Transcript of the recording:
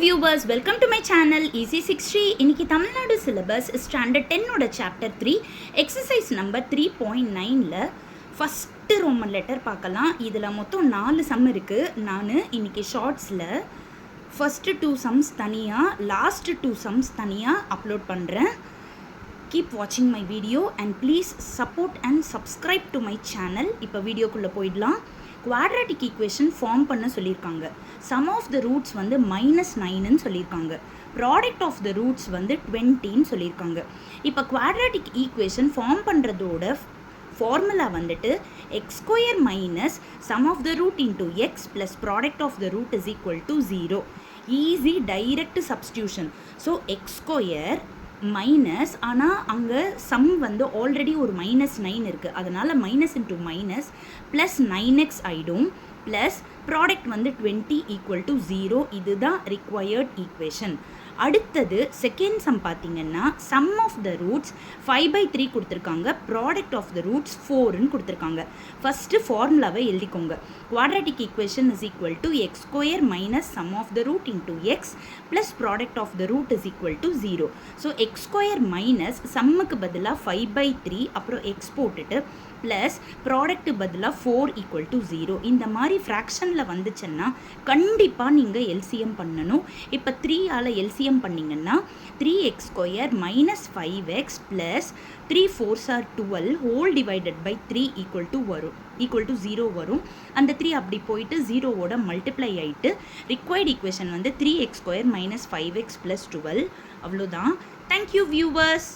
viewers, welcome to my channel Easy 60. இன்னைக்கு Tamil Nadu syllabus standard 10 ஓட chapter 3 exercise number 3.9ல first roman letter பார்க்கலாம். இதுல மொத்தம் 4 sum இருக்கு. நான் இன்னைக்கு shortsல first 2 sums தனியா last 2 sums தனியா அப்லோட் பண்றேன். Keep watching my video and please support and subscribe to my channel. இப்போ வீடியோக்குள்ள போய்டலாம். quadratic equation form பண்ண சொல்லியிருக்காங்க. sum of the roots வந்து -9 ன்னு சொல்லியிருக்காங்க. product of the roots வந்து 20 ன்னு சொல்லியிருக்காங்க. இப்போ quadratic equation form பண்ணுறதோட formula வந்துட்டு x square minus sum of the root into x plus product of the root is equal to 0. easy direct substitution. so x square minus ஆனால் அங்கே some வந்து already ஒரு -9 இருக்குது, அதனால் minus into minus plus 9x ஆகிடும், plus product வந்து 20 equal to 0. இதுதான் required equation. அடுத்தது செகண்ட் சம் பார்த்தீங்கன்னா சம் ஆஃப் த ரூட்ஸ் 5/3 கொடுத்துருக்காங்க, ப்ராடக்ட் ஆஃப் த ரூட்ஸ் 4ன்னு கொடுத்துருக்காங்க. ஃபஸ்ட்டு ஃபார்முலாவை எழுதிக்கோங்க. Quadratic equation is equal to x square minus sum of the root into x plus product of the root is equal to 0. So x square minus சம்முக்கு பதிலாக 5/3 அப்புறம் X போட்டுட்டு plus product பதிலாக 4 equal to 0. இந்த மாதிரி ஃப்ராக்ஷனில் வந்துச்சுன்னா கண்டிப்பாக நீங்கள் எல்சிஎம் பண்ணணும். இப்போ 3ஆல் எல்சிஎம் பண்ணிங்கன்னா 3x square minus 5x plus 3 4s are 12 whole divided by 3 equal to 0 வரும். அந்த 3 அப்படி போயிட்டு 0வோட மல்டிப்ளை ஆகிட்டு ரிக்வயர்ட் ஈக்குவேஷன் வந்து 3x square minus 5x plus 12. அவ்வளோதான். Thank you viewers.